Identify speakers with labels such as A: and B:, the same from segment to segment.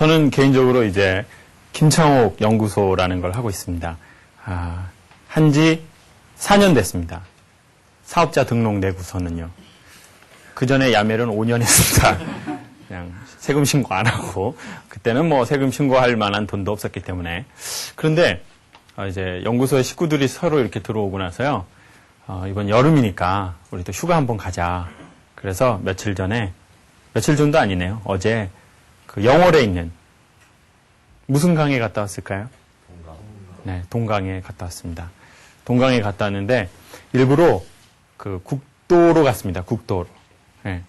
A: 저는 개인적으로 이제 김창옥 연구소라는 걸 하고 있습니다. 한지 4년 됐습니다. 사업자 등록 내고서는요. 그 전에 야매는 5년 했습니다. 그냥 세금 신고 안 하고, 그때는 뭐 세금 신고할 만한 돈도 없었기 때문에. 그런데 이제 연구소에 식구들이 서로 이렇게 들어오고 나서요. 이번 여름이니까 우리 또 휴가 한번 가자. 그래서 며칠 전도 아니네요. 어제 그 영월에 있는 무슨 강에 갔다 왔을까요? 네, 동강에 갔다 왔습니다. 동강에 갔다 왔는데 일부러 그 국도로 갔습니다. 국도로. 네.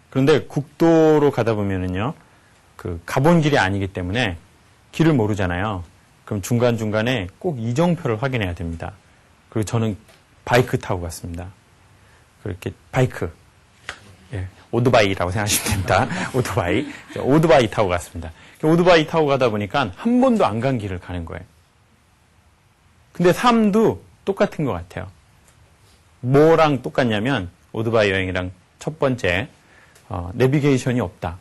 A: 그런데 국도로 가다 보면은요, 그 가본 길이 아니기 때문에 길을 모르잖아요. 그럼 중간중간에 꼭 이정표를 확인해야 됩니다. 그리고 저는 바이크 타고 갔습니다. 그렇게 바이크. 예, 오토바이라고 생각하시면 됩니다. 오토바이 타고 갔습니다. 오토바이 타고 가다 보니까 한 번도 안 간 길을 가는 거예요. 근데 삶도 똑같은 것 같아요. 뭐랑 똑같냐면 오토바이 여행이랑 첫 번째 내비게이션이 없다.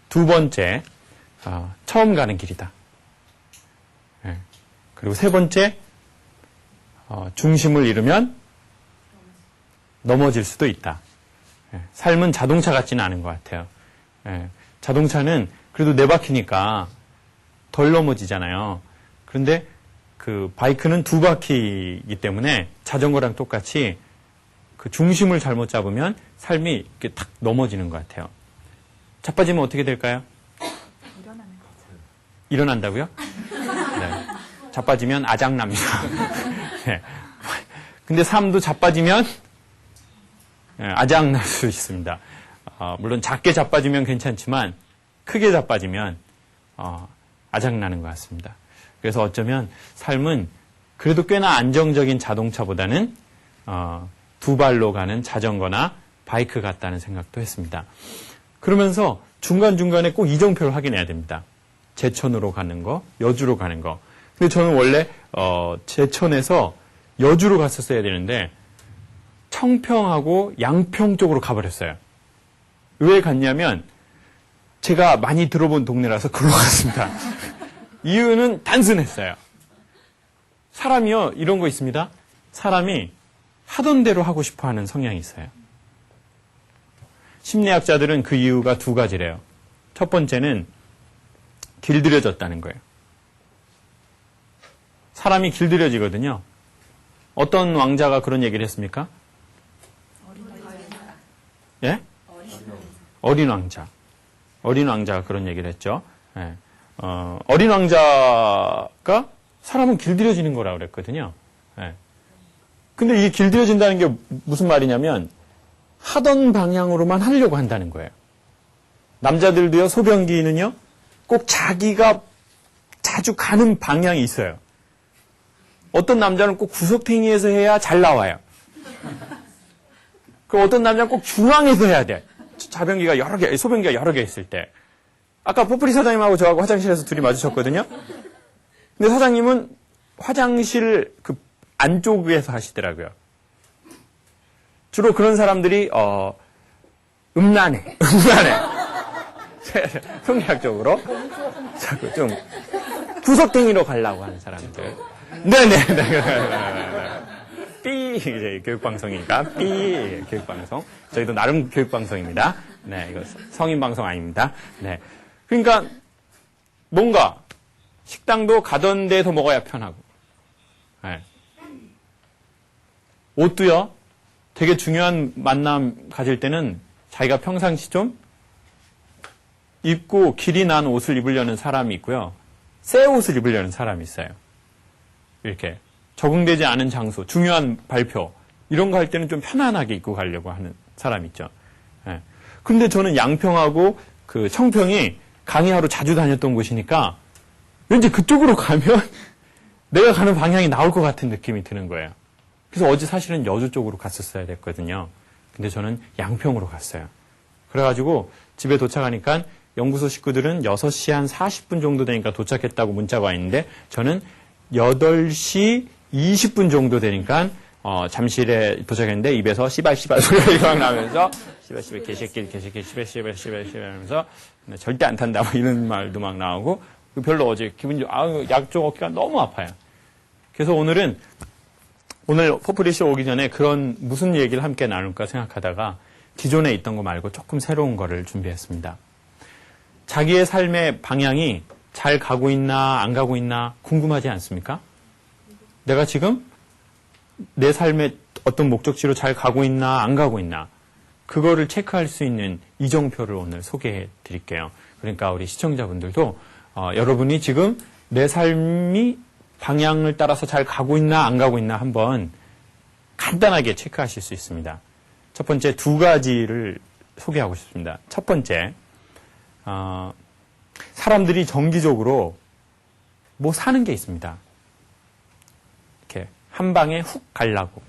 A: 두 번째 처음 가는 길이다. 예. 그리고 세 번째 중심을 잃으면 넘어질 수도 있다. 예. 삶은 자동차 같지는 않은 것 같아요. 예. 자동차는 그래도 네 바퀴니까 덜 넘어지잖아요. 그런데 그 바이크는 두 바퀴이기 때문에 자전거랑 똑같이 그 중심을 잘못 잡으면 삶이 이렇게 탁 넘어지는 것 같아요. 자빠지면 어떻게 될까요? 일어난다고요? 네. 자빠지면 아작납니다. 네. 근데 삶도 자빠지면 아작날 수 있습니다. 물론 작게 자빠지면 괜찮지만 크게 자빠지면 아작나는 것 같습니다. 그래서 어쩌면 삶은 그래도 꽤나 안정적인 자동차보다는 두 발로 가는 자전거나 바이크 같다는 생각도 했습니다. 그러면서 중간중간에 꼭 이정표를 확인해야 됩니다. 제천으로 가는 거, 여주로 가는 거. 근데 저는 원래 제천에서 여주로 갔었어야 되는데 청평하고 양평 쪽으로 가버렸어요. 왜 갔냐면 제가 많이 들어본 동네라서 그걸로 갔습니다. 이유는 단순했어요. 사람이요, 이런 거 있습니다. 사람이 하던 대로 하고 싶어하는 성향이 있어요. 심리학자들은 그 이유가 두 가지래요. 첫 번째는 길들여졌다는 거예요. 사람이 길들여지거든요. 어떤 왕자가 그런 얘기를 했습니까? 예? 어린 왕자. 어린 왕자가 그런 얘기를 했죠. 예. 어린 왕자가 사람은 길들여지는 거라고 그랬거든요. 예. 근데 이 길들여진다는 게 무슨 말이냐면 하던 방향으로만 하려고 한다는 거예요. 남자들도요, 소변기는요, 꼭 자기가 자주 가는 방향이 있어요. 어떤 남자는 꼭 구석탱이에서 해야 잘 나와요. 그 어떤 남자는 꼭 중앙에서 해야 돼. 자변기가 여러 개, 소변기가 여러 개 있을 때. 아까 뽀프리 사장님하고 저하고 화장실에서 둘이 마주쳤거든요. 근데 사장님은 화장실 그 안쪽에서 하시더라고요. 주로 그런 사람들이 음란해. 성리학적으로 자꾸 좀 구석탱이로 가려고 하는 사람들. 네네. 삐 이제 교육방송이니까 삐 교육방송. 저희도 나름 교육방송입니다. 네, 이거 성인 방송 아닙니다. 네, 그러니까 뭔가 식당도 가던 데서 먹어야 편하고, 네. 옷도요. 되게 중요한 만남 가질 때는 자기가 평상시 좀 입고 길이 난 옷을 입으려는 사람이 있고요. 새 옷을 입으려는 사람이 있어요. 이렇게 적응되지 않은 장소, 중요한 발표 이런 거 할 때는 좀 편안하게 입고 가려고 하는 사람 있죠. 예. 근데 저는 양평하고 그 청평이 강의하러 자주 다녔던 곳이니까 왠지 그쪽으로 가면 내가 가는 방향이 나올 것 같은 느낌이 드는 거예요. 그래서 어제 사실은 여주 쪽으로 갔었어야 됐거든요. 근데 저는 양평으로 갔어요. 그래가지고 집에 도착하니까 연구소 식구들은 6시 한 40분 정도 되니까 도착했다고 문자가 와 있는데 저는 8시 20분 정도 되니까 잠실에 도착했는데 입에서 씨발 소리가 막 나면서 씨발 개새끼 씨발 하면서 절대 안 탄다 뭐 이런 말도 막 나오고 별로 어제 기분이 약쪽 어깨가 너무 아파요. 그래서 오늘 포프리쇼 오기 전에 그런 무슨 얘기를 함께 나눌까 생각하다가 기존에 있던 거 말고 조금 새로운 거를 준비했습니다. 자기의 삶의 방향이 잘 가고 있나 안 가고 있나 궁금하지 않습니까? 내가 지금 내 삶의 어떤 목적지로 잘 가고 있나 안 가고 있나 그거를 체크할 수 있는 이정표를 오늘 소개해 드릴게요. 그러니까 우리 시청자분들도 여러분이 지금 내 삶이 방향을 따라서 잘 가고 있나 안 가고 있나 한번 간단하게 체크하실 수 있습니다. 첫 번째 두 가지를 소개하고 싶습니다. 첫 번째, 사람들이 정기적으로 뭐 사는 게 있습니다. 이렇게 한 방에 훅 가려고.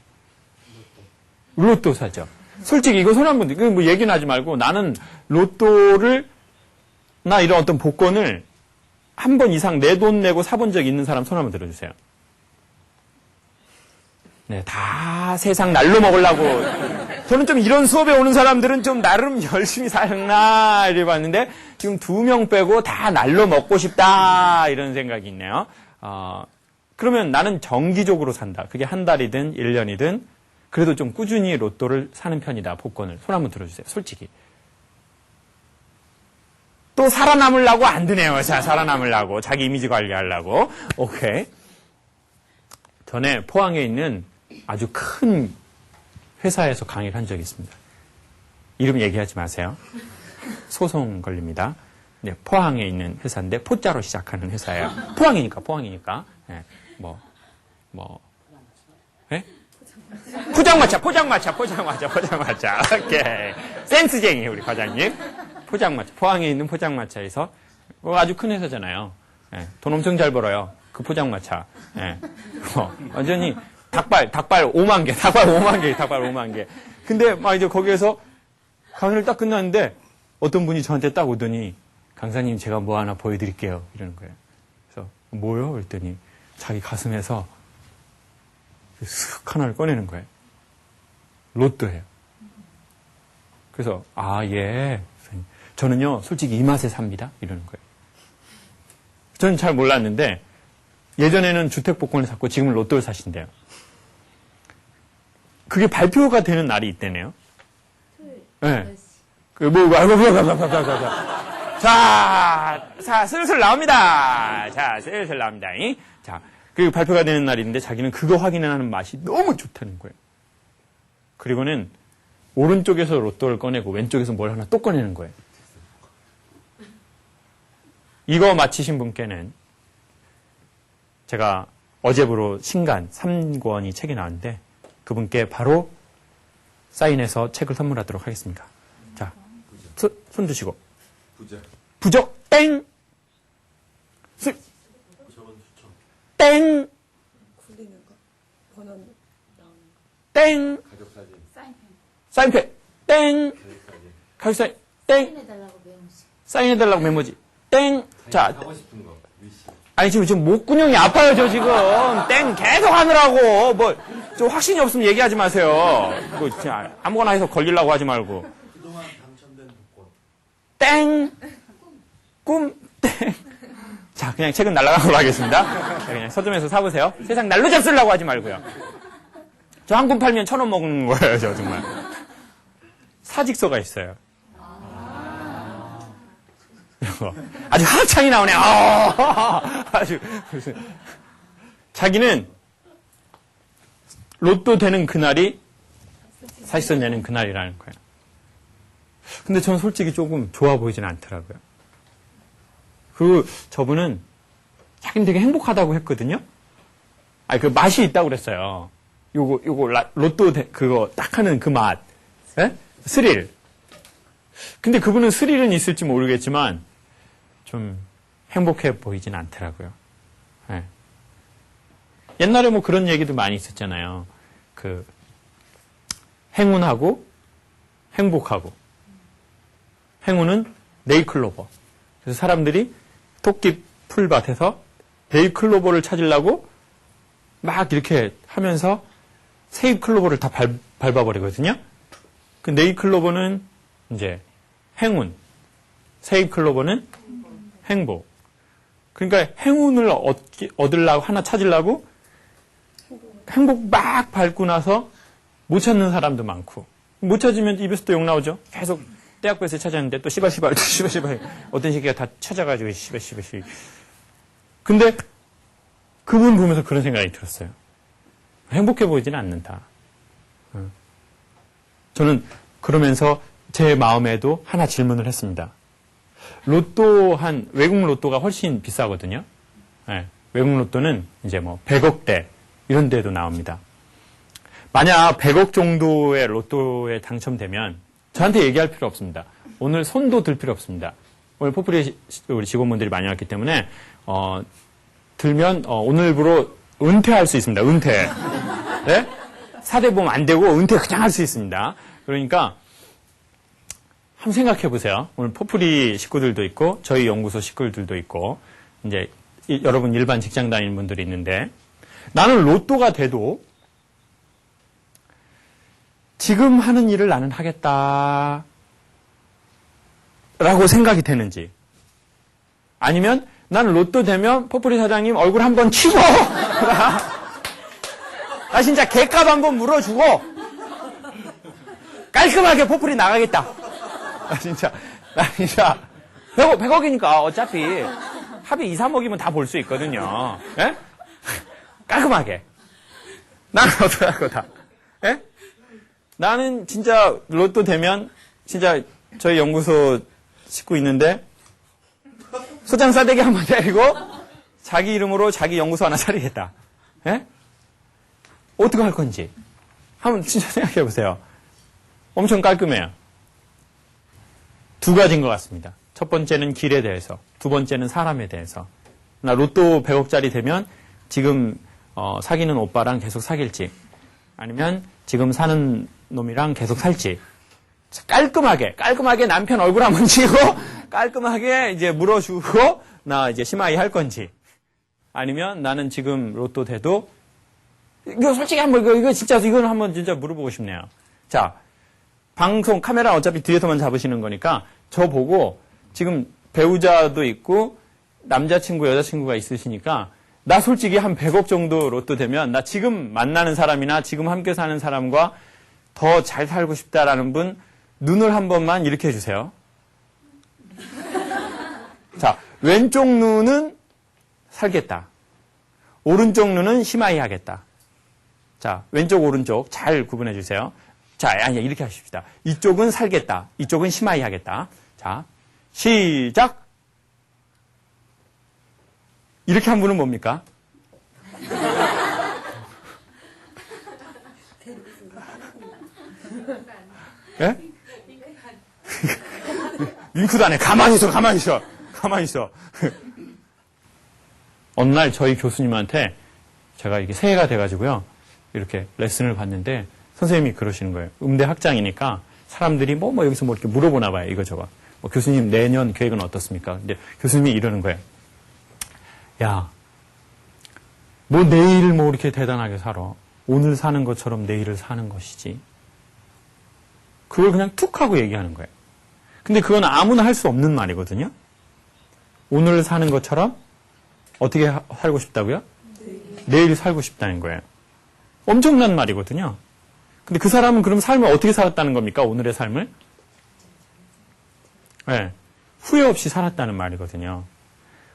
A: 로또 사죠. 솔직히 이거 손한 분들, 뭐 얘기는 하지 말고 나는 로또를, 나 이런 어떤 복권을 한 번 이상 내 돈 내고 사본 적 있는 사람 손 한번 들어주세요. 네, 다 세상 날로 먹으려고. 저는 좀 이런 수업에 오는 사람들은 좀 나름 열심히 사나 이래 봤는데 지금 2명 빼고 다 날로 먹고 싶다 이런 생각이 있네요. 그러면 나는 정기적으로 산다. 그게 한 달이든 1년이든 그래도 좀 꾸준히 로또를 사는 편이다. 복권을. 손 한번 들어주세요. 솔직히. 또 살아남으려고 안 드네요. 자, 살아남으려고. 자기 이미지 관리하려고. 오케이. 전에 포항에 있는 아주 큰 회사에서 강의를 한 적이 있습니다. 이름 얘기하지 마세요. 소송 걸립니다. 네, 포항에 있는 회사인데 포자로 시작하는 회사예요. 포항이니까. 네, 네? 포장마차. 오케이. 센스쟁이 우리 과장님. 포장마차. 포항에 있는 포장마차에서 아주 큰 회사잖아요. 네, 돈 엄청 잘 벌어요. 그 포장마차. 네, 완전히 닭발 5만 개. 근데 막 이제 거기에서 강의를 딱 끝났는데 어떤 분이 저한테 딱 오더니 강사님 제가 뭐 하나 보여드릴게요. 이러는 거예요. 그래서 뭐요? 그랬더니 자기 가슴에서 쓱 하나를 꺼내는 거예요. 로또예요. 그래서 예. 저는요 솔직히 이 맛에 삽니다. 이러는 거예요. 저는 잘 몰랐는데 예전에는 주택복권을 샀고 지금은 로또를 사신대요. 그게 발표가 되는 날이 있대네요. 네. 자, 슬슬 나옵니다. 자, 그 발표가 되는 날이 있는데 자기는 그거 확인하는 맛이 너무 좋다는 거예요. 그리고는 오른쪽에서 로또를 꺼내고 왼쪽에서 뭘 하나 또 꺼내는 거예요. 이거 마치신 분께는 제가 어제부로 신간 3권이 책이 나왔는데 그분께 바로 사인해서 책을 선물하도록 하겠습니다. 자, 손 드시고. 부적, 땡! 땡! 땡! 사인펜. 땡! 가격 사인. 땡! 사인해달라고 메모지. 땡! 자. 아니, 지금 목구멍이 아파요, 저 지금. 땡 계속 하느라고. 좀 확신이 없으면 얘기하지 마세요. 아무거나 해서 걸리려고 하지 말고.
B: 그동안 당첨된 복권.
A: 땡! 꿈, 땡! 자, 그냥 책은 날아간 걸로 하겠습니다. 자, 그냥 서점에서 사보세요. 세상 날로 잡수려고 하지 말고요. 저 한 권 팔면 1,000원 먹는 거예요, 저 정말. 사직서가 있어요. 아주 합창이 나오네. 아주 자기는 로또 되는 그날이 사직서 내는 그날이라는 거예요. 근데 저는 솔직히 조금 좋아 보이진 않더라고요. 그리고 저분은 자기는 되게 행복하다고 했거든요. 그 맛이 있다고 그랬어요. 요거 로또 그거 딱 하는 그 맛. 예? 스릴. 근데 그분은 스릴은 있을지 모르겠지만 좀 행복해 보이진 않더라고요. 네. 옛날에 뭐 그런 얘기도 많이 있었잖아요. 행운하고 행복하고. 행운은 네잎클로버. 그래서 사람들이 토끼 풀밭에서 네잎클로버를 찾으려고 막 이렇게 하면서 세입클로버를 다 밟아버리거든요. 그 네잎클로버는 이제 행운, 세잎클로버는 행복. 그러니까 행운을 얻으려고 하나 찾으려고 행복 막 밟고 나서 못 찾는 사람도 많고, 못 찾으면 입에서 또 욕 나오죠. 계속 대학교에서 찾았는데 또 시발시발 어떤 새끼가 다 찾아가지고 시발시발. 근데 그분 보면서 그런 생각이 들었어요. 행복해 보이지는 않는다. 저는 그러면서 제 마음에도 하나 질문을 했습니다. 외국 로또가 훨씬 비싸거든요. 네, 외국 로또는 이제 뭐 100억대 이런 데도 나옵니다. 만약 100억 정도의 로또에 당첨되면 저한테 얘기할 필요 없습니다. 오늘 손도 들 필요 없습니다. 오늘 포프리 우리 직원분들이 많이 왔기 때문에 들면 오늘부로 은퇴할 수 있습니다. 은퇴. 네? 사대보험 안 되고 은퇴 그냥 할 수 있습니다. 그러니까 한번 생각해 보세요. 오늘 포프리 식구들도 있고 저희 연구소 식구들도 있고 이제 여러분 일반 직장 다니는 분들이 있는데 나는 로또가 돼도 지금 하는 일을 나는 하겠다 라고 생각이 되는지, 아니면 나는 로또 되면 포프리 사장님 얼굴 한번 치고 나 진짜 개값 한번 물어주고 깔끔하게 포프리 나가겠다. 나 진짜 100억이니까 어차피 합의 2, 3억이면 다 볼 수 있거든요. 예? 깔끔하게. 나는 어떻게 할 거다. 예? 나는 진짜 로또 되면 진짜 저희 연구소 식구 있는데 소장 싸대기 한번 때리고 자기 이름으로 자기 연구소 하나 차리겠다. 예? 어떻게 할 건지 한번 진짜 생각해 보세요. 엄청 깔끔해요. 두 가지인 것 같습니다. 첫 번째는 길에 대해서, 두 번째는 사람에 대해서. 나 로또 100억짜리 되면 지금 사귀는 오빠랑 계속 사귈지, 아니면 지금 사는 놈이랑 계속 살지. 깔끔하게 남편 얼굴 한번 치고 깔끔하게 이제 물어주고 나 이제 심하이 할 건지, 아니면 나는 지금 로또 돼도 이거 솔직히 한번 이거 진짜 이거는 한번 진짜 물어보고 싶네요. 자, 방송 카메라 어차피 뒤에서만 잡으시는 거니까 저 보고 지금 배우자도 있고 남자친구 여자친구가 있으시니까 나 솔직히 한 100억 정도 로또 되면 나 지금 만나는 사람이나 지금 함께 사는 사람과 더 잘 살고 싶다라는 분 눈을 한 번만 이렇게 해주세요. 자, 왼쪽 눈은 살겠다. 오른쪽 눈은 심하이 하겠다. 자, 왼쪽 오른쪽 잘 구분해 주세요. 자, 아니 이렇게 하십시다. 이쪽은 살겠다. 이쪽은 심하이 하겠다. 자, 시작. 이렇게 한 분은 뭡니까? 예? 윙크도 안 해. 가만히 있어. 어느 날 저희 교수님한테 제가 이게 새해가 돼가지고요. 이렇게 레슨을 받는데 선생님이 그러시는 거예요. 음대 학장이니까 사람들이 뭐 여기서 뭐 이렇게 물어보나 봐요. 이거저거. 교수님 내년 계획은 어떻습니까? 근데 교수님이 이러는 거예요. 야, 뭐 내일 뭐 이렇게 대단하게 살아. 오늘 사는 것처럼 내일을 사는 것이지. 그걸 그냥 툭 하고 얘기하는 거예요. 근데 그건 아무나 할 수 없는 말이거든요. 오늘 사는 것처럼 어떻게 살고 싶다고요? 내일 살고 싶다는 거예요. 엄청난 말이거든요. 근데 그 사람은 그럼 삶을 어떻게 살았다는 겁니까? 오늘의 삶을? 네, 후회 없이 살았다는 말이거든요.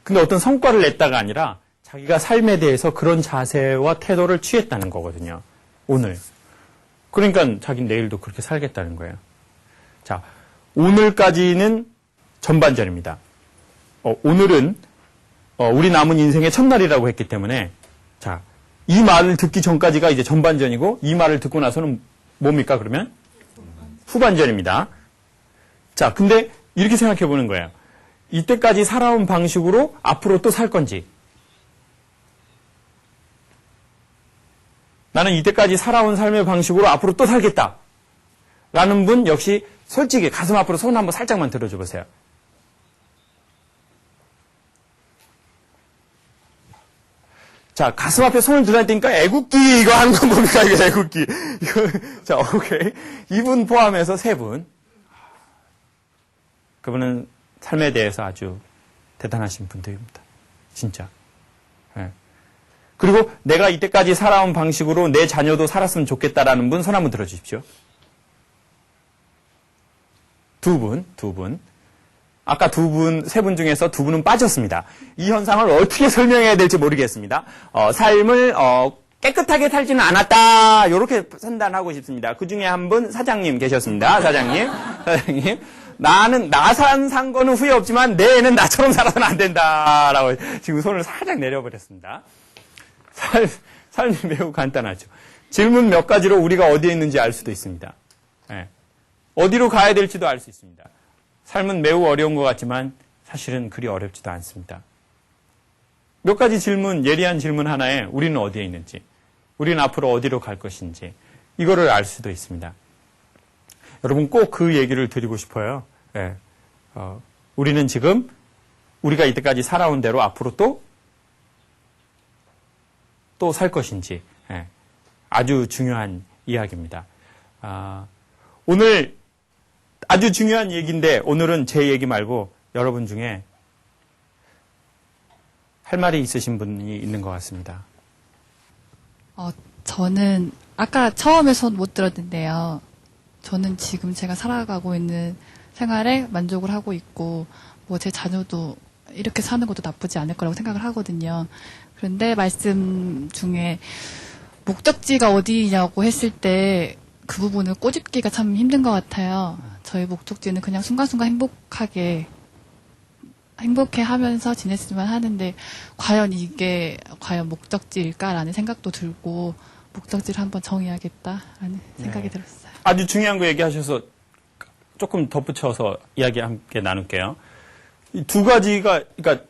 A: 근데 어떤 성과를 냈다가 아니라 자기가 삶에 대해서 그런 자세와 태도를 취했다는 거거든요. 오늘. 그러니까 자기는 내일도 그렇게 살겠다는 거예요. 자, 오늘까지는 전반전입니다. 오늘은 우리 남은 인생의 첫날이라고 했기 때문에 자, 이 말을 듣기 전까지가 이제 전반전이고 이 말을 듣고 나서는 뭡니까 그러면? 후반전입니다. 자, 근데 이렇게 생각해 보는 거예요. 이때까지 살아온 방식으로 앞으로 또 살 건지, 나는 이때까지 살아온 삶의 방식으로 앞으로 또 살겠다 라는 분 역시 솔직히 가슴 앞으로 손 한번 살짝만 들어줘 보세요. 자, 가슴 앞에 손을 들어야 되니까 애국기 이거 하는 건 뭡니까? 이거 애국기. 이거, 자, 오케이. 이분 포함해서 세 분. 그분은 삶에 대해서 아주 대단하신 분들입니다. 진짜. 예. 그리고 내가 이때까지 살아온 방식으로 내 자녀도 살았으면 좋겠다라는 분 손 한번 들어주십시오. 두 분. 아까 세 분 중에서 두 분은 빠졌습니다. 이 현상을 어떻게 설명해야 될지 모르겠습니다. 삶을 깨끗하게 살지는 않았다. 이렇게 판단하고 싶습니다. 그 중에 한 분 사장님 계셨습니다. 사장님. 나는 산 거는 후회 없지만 내 애는 나처럼 살아서는 안 된다라고 지금 손을 살짝 내려버렸습니다. 삶이 매우 간단하죠. 질문 몇 가지로 우리가 어디에 있는지 알 수도 있습니다. 네. 어디로 가야 될지도 알 수 있습니다. 삶은 매우 어려운 것 같지만 사실은 그리 어렵지도 않습니다. 몇 가지 질문, 예리한 질문 하나에 우리는 어디에 있는지, 우리는 앞으로 어디로 갈 것인지 이거를 알 수도 있습니다. 여러분 꼭 그 얘기를 드리고 싶어요. 네. 우리는 지금 우리가 이때까지 살아온 대로 앞으로 또 살 것인지 네. 아주 중요한 이야기입니다. 오늘 아주 중요한 얘기인데 오늘은 제 얘기 말고 여러분 중에 할 말이 있으신 분이 있는 것 같습니다.
C: 저는 아까 처음에 못 들었는데요. 저는 지금 제가 살아가고 있는 생활에 만족을 하고 있고 뭐 제 자녀도 이렇게 사는 것도 나쁘지 않을 거라고 생각을 하거든요. 그런데 말씀 중에 목적지가 어디냐고 했을 때 그 부분을 꼬집기가 참 힘든 것 같아요. 저희 목적지는 그냥 순간순간 행복해 하면서 지냈으면 하는데 과연 이게 과연 목적지일까라는 생각도 들고 목적지를 한번 정해야겠다라는 생각이 들었어요.
A: 아주 중요한 거 얘기하셔서 조금 덧붙여서 이야기 함께 나눌게요. 이 두 가지가 그러니까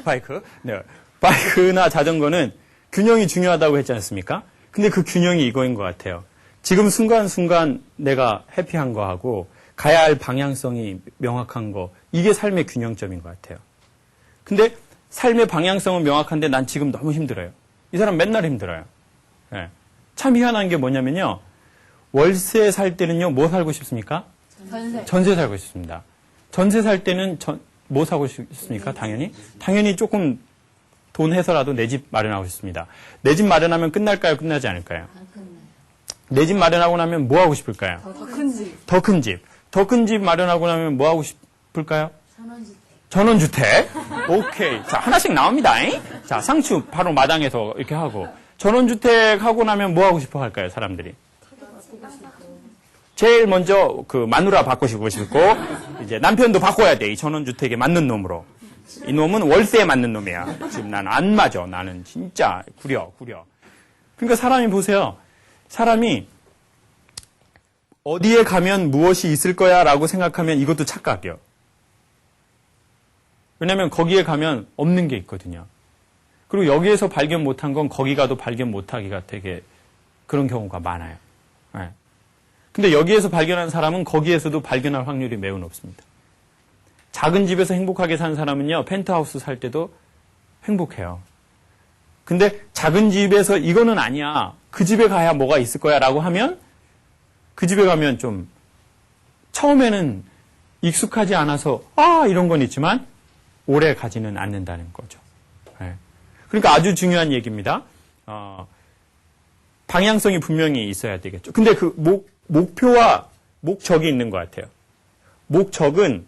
A: 바이크. 네. 바이크나 자전거는 균형이 중요하다고 했지 않습니까? 근데 그 균형이 이거인 것 같아요. 지금 순간순간 내가 해피한 거하고 가야 할 방향성이 명확한 거, 이게 삶의 균형점인 것 같아요. 근데 삶의 방향성은 명확한데 난 지금 너무 힘들어요. 이 사람 맨날 힘들어요. 네. 참 희한한 게 뭐냐면요. 월세 살 때는요, 뭐 살고 싶습니까? 전세 살고 싶습니다. 전세 살 때는 뭐 사고 싶습니까? 당연히 조금 돈 해서라도 내 집 마련하고 싶습니다. 내 집 마련하면 끝날까요? 끝나지 않을까요? 내 집 마련하고 나면 뭐 하고 싶을까요?
D: 더 큰 집.
A: 더 큰 집. 더 큰 집 마련하고 나면 뭐 하고 싶을까요? 전원주택. 오케이. 자, 하나씩 나옵니다. 자, 상추 바로 마당에서 이렇게 하고. 전원주택 하고 나면 뭐 하고 싶어 할까요? 사람들이. 제일 먼저 그 마누라 바꾸시고 싶고, 이제 남편도 바꿔야 돼. 이 전원주택에 맞는 놈으로. 이 놈은 월세에 맞는 놈이야. 지금 난 안 맞아. 나는 진짜 구려. 그러니까 사람이 보세요. 사람이 어디에 가면 무엇이 있을 거야 라고 생각하면 이것도 착각이요. 왜냐면 거기에 가면 없는 게 있거든요. 그리고 여기에서 발견 못한 건 거기 가도 발견 못하기가 되게 그런 경우가 많아요. 네. 근데 여기에서 발견한 사람은 거기에서도 발견할 확률이 매우 높습니다. 작은 집에서 행복하게 사는 사람은요, 펜트하우스 살 때도 행복해요. 근데 작은 집에서 이거는 아니야. 그 집에 가야 뭐가 있을 거야 라고 하면 그 집에 가면 좀 처음에는 익숙하지 않아서 이런 건 있지만 오래 가지는 않는다는 거죠. 네. 그러니까 아주 중요한 얘기입니다. 방향성이 분명히 있어야 되겠죠. 근데 그 목표와 목적이 있는 것 같아요. 목적은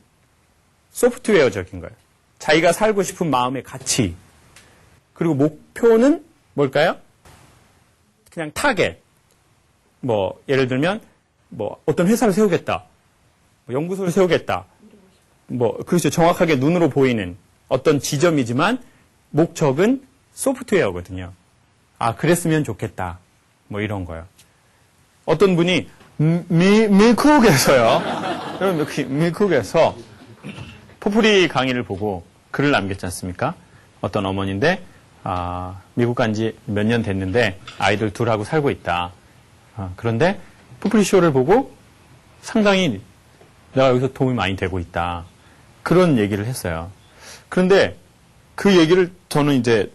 A: 소프트웨어적인 거예요. 자기가 살고 싶은 마음의 가치. 그리고 목표는 뭘까요? 그냥 타겟. 뭐 예를 들면 뭐 어떤 회사를 세우겠다. 뭐 연구소를 세우겠다. 뭐 그렇죠. 정확하게 눈으로 보이는 어떤 지점이지만 목적은 소프트웨어거든요. 그랬으면 좋겠다. 뭐 이런 거요. 어떤 분이 미국에서요. 여러분 미국에서 포프리 강의를 보고 글을 남겼지 않습니까? 어떤 어머니인데 미국 간 지 몇 년 됐는데 아이들 둘하고 살고 있다. 그런데 포프리 쇼를 보고 상당히 내가 여기서 도움이 많이 되고 있다. 그런 얘기를 했어요. 그런데 그 얘기를 저는 이제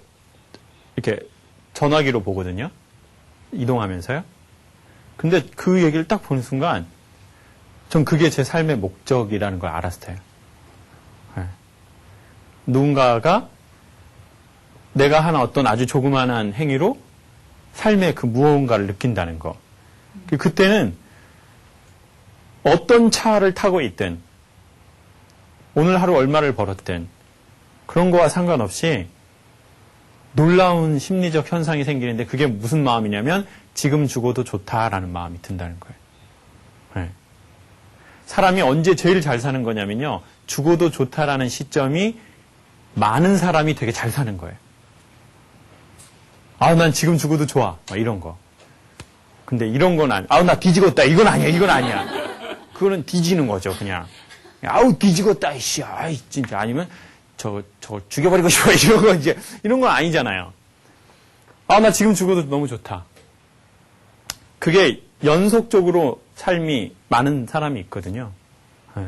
A: 이렇게 전화기로 보거든요. 이동하면서요. 근데 그 얘기를 딱 보는 순간 전 그게 제 삶의 목적이라는 걸 알았어요. 네. 누군가가 내가 하는 어떤 아주 조그마한 행위로 삶의 그 무언가를 느낀다는 거. 그때는 어떤 차를 타고 있든 오늘 하루 얼마를 벌었든 그런 거와 상관없이 놀라운 심리적 현상이 생기는데 그게 무슨 마음이냐면 지금 죽어도 좋다라는 마음이 든다는 거예요. 네. 사람이 언제 제일 잘 사는 거냐면요. 죽어도 좋다라는 시점이 많은 사람이 되게 잘 사는 거예요. 아, 난 지금 죽어도 좋아. 이런 거. 근데 이런 건 나 뒤지겠다. 이건 아니야. 이건 아니야. 그거는 뒤지는 거죠, 그냥. 아우, 뒤지겠다. 이씨. 아이, 진짜. 아니면 저거 죽여버리고 싶어. 이런 거 이제, 이런 건 아니잖아요. 아, 나 지금 죽어도 너무 좋다. 그게 연속적으로 삶이 많은 사람이 있거든요. 네.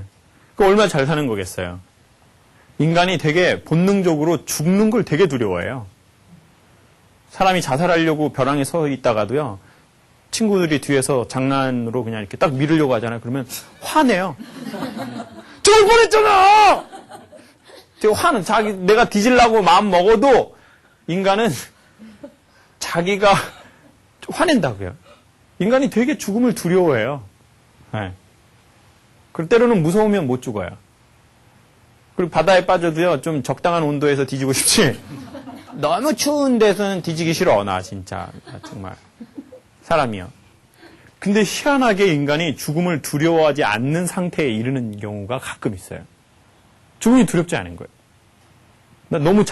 A: 그 얼마나 잘 사는 거겠어요. 인간이 되게 본능적으로 죽는 걸 되게 두려워해요. 사람이 자살하려고 벼랑에 서 있다가도요, 친구들이 뒤에서 장난으로 그냥 이렇게 딱 밀으려고 하잖아요. 그러면 화내요. 죽을 뻔했잖아! 되게 화는, 내가 뒤질라고 마음 먹어도 인간은 자기가 화낸다고요. 인간이 되게 죽음을 두려워해요. 네. 그리고 때로는 무서우면 못 죽어요. 그리고 바다에 빠져도요, 좀 적당한 온도에서 뒤지고 싶지. 너무 추운 데서는 뒤지기 싫어, 나 진짜. 정말. 사람이요. 근데 희한하게 인간이 죽음을 두려워하지 않는 상태에 이르는 경우가 가끔 있어요. 죽음이 두렵지 않은 거예요. 나 너무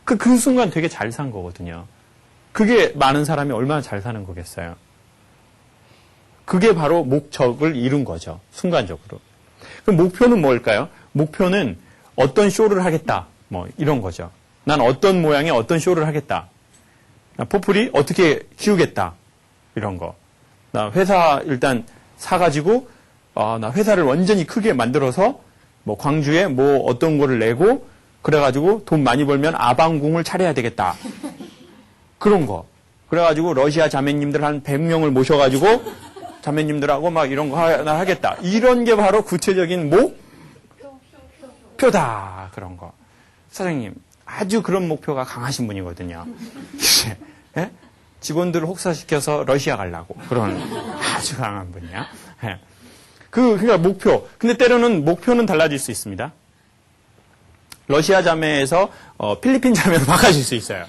A: 그 순간 되게 잘 산 거거든요. 그게 많은 사람이 얼마나 잘 사는 거겠어요. 그게 바로 목적을 이룬 거죠. 순간적으로. 그럼 목표는 뭘까요? 목표는 어떤 쇼를 하겠다. 이런 거죠. 난 어떤 모양의 어떤 쇼를 하겠다. 나 포플이 어떻게 키우겠다. 이런 거. 나 회사 일단 사가지고, 나 회사를 완전히 크게 만들어서, 광주에 어떤 거를 내고, 그래가지고 돈 많이 벌면 아방궁을 차려야 되겠다. 그런 거. 그래가지고 러시아 자매님들 한 100명을 모셔가지고, 자매님들하고 이런 거 하겠다. 이런 게 바로 구체적인 목표다. 그런 거. 사장님, 아주 그런 목표가 강하신 분이거든요. 예? 직원들을 혹사시켜서 러시아 가려고. 그런 아주 강한 분이야. 예. 그러니까 목표. 근데 때로는 목표는 달라질 수 있습니다. 러시아 자매에서 필리핀 자매로 바꿔질 수 있어요.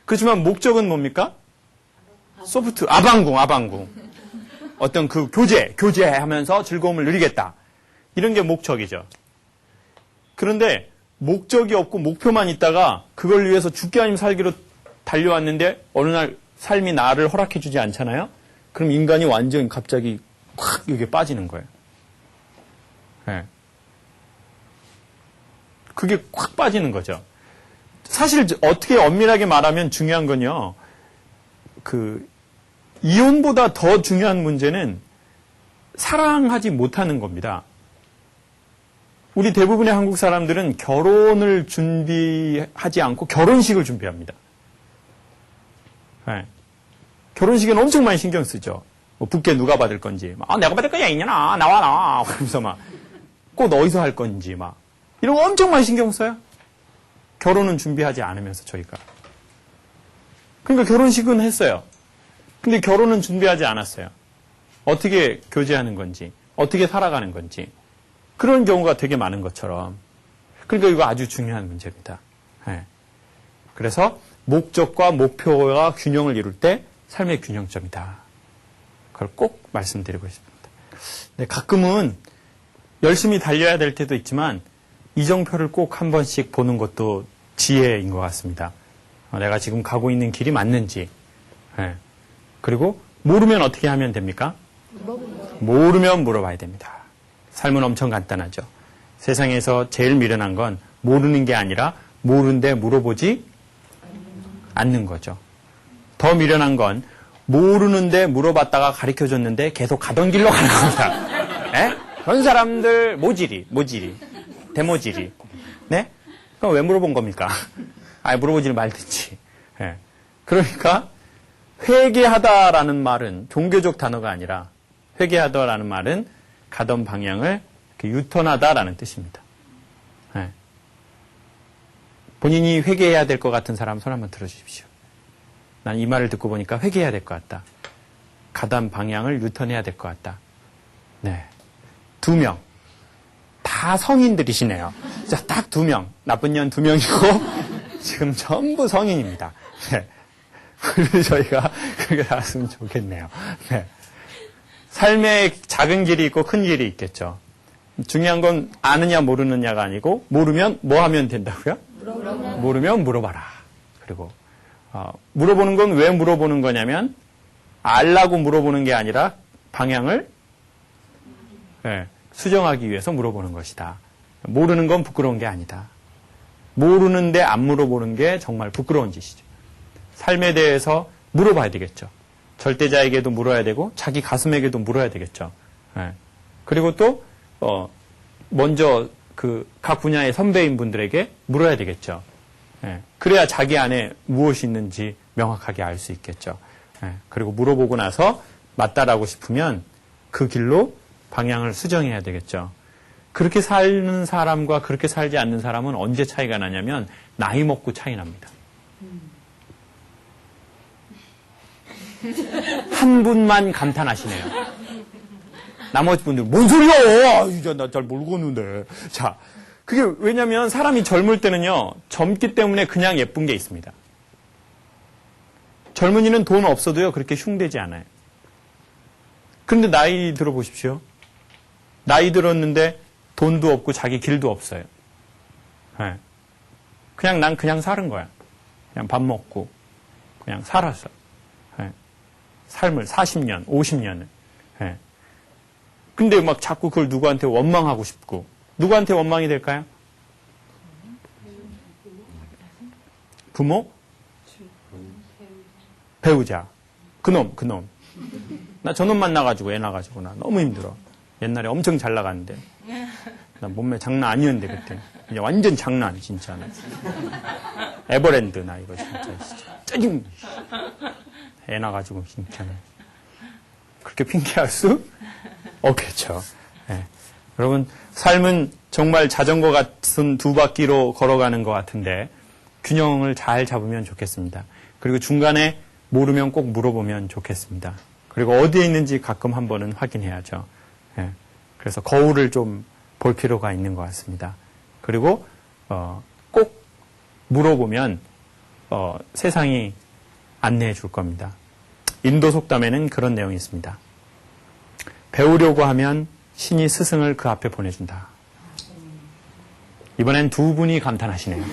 A: 그렇지만 목적은 뭡니까? 아방궁. 어떤 그 교제하면서 즐거움을 누리겠다. 이런 게 목적이죠. 그런데 목적이 없고 목표만 있다가 그걸 위해서 죽기 아니면 살기로 달려왔는데 어느 날 삶이 나를 허락해주지 않잖아요? 그럼 인간이 완전 갑자기 확 이게 빠지는 거예요. 네. 그게 확 빠지는 거죠. 사실 어떻게 엄밀하게 말하면 중요한 건요. 이혼보다 더 중요한 문제는 사랑하지 못하는 겁니다. 우리 대부분의 한국 사람들은 결혼을 준비하지 않고 결혼식을 준비합니다. 네. 결혼식에는 엄청 많이 신경 쓰죠. 붓게 누가 받을 건지. 내가 받을 거야, 이년아. 나와. 그러면서 꽃 어디서 할 건지, 이런 거 엄청 많이 신경 써요. 결혼은 준비하지 않으면서 저희가. 그러니까 결혼식은 했어요. 근데 결혼은 준비하지 않았어요. 어떻게 교제하는 건지, 어떻게 살아가는 건지. 그런 경우가 되게 많은 것처럼. 그러니까 이거 아주 중요한 문제입니다. 네. 그래서 목적과 목표가 균형을 이룰 때 삶의 균형점이다. 그걸 꼭 말씀드리고 싶습니다. 네, 가끔은 열심히 달려야 될 때도 있지만 이정표를 꼭 한 번씩 보는 것도 지혜인 것 같습니다. 내가 지금 가고 있는 길이 맞는지. 네. 그리고 모르면 어떻게 하면 됩니까? 모르면 물어봐야 됩니다. 삶은 엄청 간단하죠. 세상에서 제일 미련한 건 모르는 게 아니라 모르는데 물어보지 않는 거죠. 더 미련한 건 모르는데 물어봤다가 가르쳐줬는데 계속 가던 길로 가는 겁니다. 네? 그런 사람들 모질이, 대모질이. 네? 그럼 왜 물어본 겁니까? 물어보지 말든지. 예. 그러니까 회개하다라는 말은 종교적 단어가 아니라 회개하다라는 말은 가던 방향을 유턴하다라는 뜻입니다. 예. 본인이 회개해야 될 것 같은 사람 손 한번 들어주십시오. 난 이 말을 듣고 보니까 회개해야 될 것 같다. 가던 방향을 유턴해야 될 것 같다. 네. 2명. 다 성인들이시네요. 자, 딱 2명. 나쁜 년 2명이고, 지금 전부 성인입니다. 네. 그래서 저희가 그렇게 나왔으면 좋겠네요. 네. 삶에 작은 길이 있고 큰 길이 있겠죠. 중요한 건 아느냐 모르느냐가 아니고, 모르면 뭐 하면 된다고요? 모르면 물어봐라. 그리고, 물어보는 건 왜 물어보는 거냐면, 알라고 물어보는 게 아니라 방향을 수정하기 위해서 물어보는 것이다. 모르는 건 부끄러운 게 아니다. 모르는데 안 물어보는 게 정말 부끄러운 짓이죠. 삶에 대해서 물어봐야 되겠죠. 절대자에게도 물어야 되고 자기 가슴에게도 물어야 되겠죠. 그리고 또 먼저 각 분야의 선배인 분들에게 물어야 되겠죠. 그래야 자기 안에 무엇이 있는지 명확하게 알 수 있겠죠. 그리고 물어보고 나서 맞다라고 싶으면 그 길로 방향을 수정해야 되겠죠. 그렇게 사는 사람과 그렇게 살지 않는 사람은 언제 차이가 나냐면 나이 먹고 차이 납니다. 한 분만 감탄하시네요. 나머지 분들 뭔 소리야? 이제 나 잘 모르겠는데. 자, 그게 왜냐면 사람이 젊을 때는요. 젊기 때문에 그냥 예쁜 게 있습니다. 젊은이는 돈 없어도요. 그렇게 흉되지 않아요. 그런데 나이 들어보십시오. 나이 들었는데 돈도 없고 자기 길도 없어요. 그냥 난 그냥 사는 거야. 그냥 밥 먹고 그냥 살았어. 삶을 40년, 50년을. 근데 막 자꾸 그걸 누구한테 원망하고 싶고 누구한테 원망이 될까요? 부모? 배우자. 그놈. 나 저놈 만나가지고 애 낳아가지고 나 너무 힘들어. 옛날에 엄청 잘 나갔는데. 나 몸매 장난 아니었는데 그때. 이제 완전 장난 진짜. 에버랜드 나 이거 진짜. 짜증. 애 낳아가지고 진짜. 그렇게 핑계할 수 없겠죠. 네. 여러분 삶은 정말 자전거 같은 2바퀴로 걸어가는 것 같은데 균형을 잘 잡으면 좋겠습니다. 그리고 중간에 모르면 꼭 물어보면 좋겠습니다. 그리고 어디에 있는지 가끔 한 번은 확인해야죠. 예. 그래서 거울을 좀 볼 필요가 있는 것 같습니다. 그리고 꼭 물어보면 세상이 안내해 줄 겁니다. 인도 속담에는 그런 내용이 있습니다. 배우려고 하면 신이 스승을 그 앞에 보내준다. 이번엔 2분이 감탄하시네요.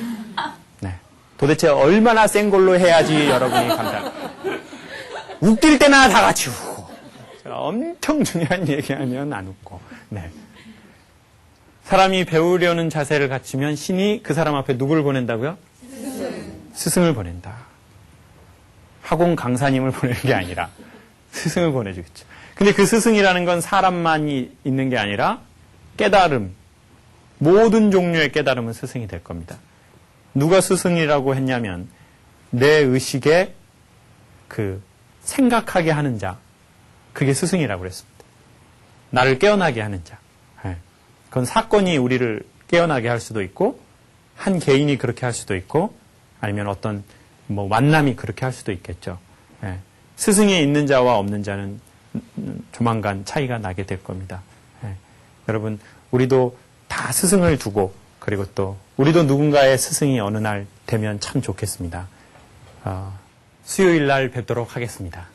A: 네. 도대체 얼마나 센 걸로 해야지 여러분이 감탄. 웃길 때나 다 같이 웃고. 엄청 중요한 얘기하면 안 웃고. 네. 사람이 배우려는 자세를 갖추면 신이 그 사람 앞에 누구를 보낸다고요? 스승을 보낸다. 학원 강사님을 보내는 게 아니라 스승을 보내주겠죠. 근데 그 스승이라는 건 사람만이 있는 게 아니라 깨달음, 모든 종류의 깨달음은 스승이 될 겁니다. 누가 스승이라고 했냐면 내 의식에 생각하게 하는 자, 그게 스승이라고 그랬습니다. 나를 깨어나게 하는 자. 그건 사건이 우리를 깨어나게 할 수도 있고 한 개인이 그렇게 할 수도 있고 아니면 어떤 만남이 그렇게 할 수도 있겠죠. 스승이 있는 자와 없는 자는 조만간 차이가 나게 될 겁니다. 여러분 우리도 다 스승을 두고 그리고 또 우리도 누군가의 스승이 어느 날 되면 참 좋겠습니다. 수요일 날 뵙도록 하겠습니다.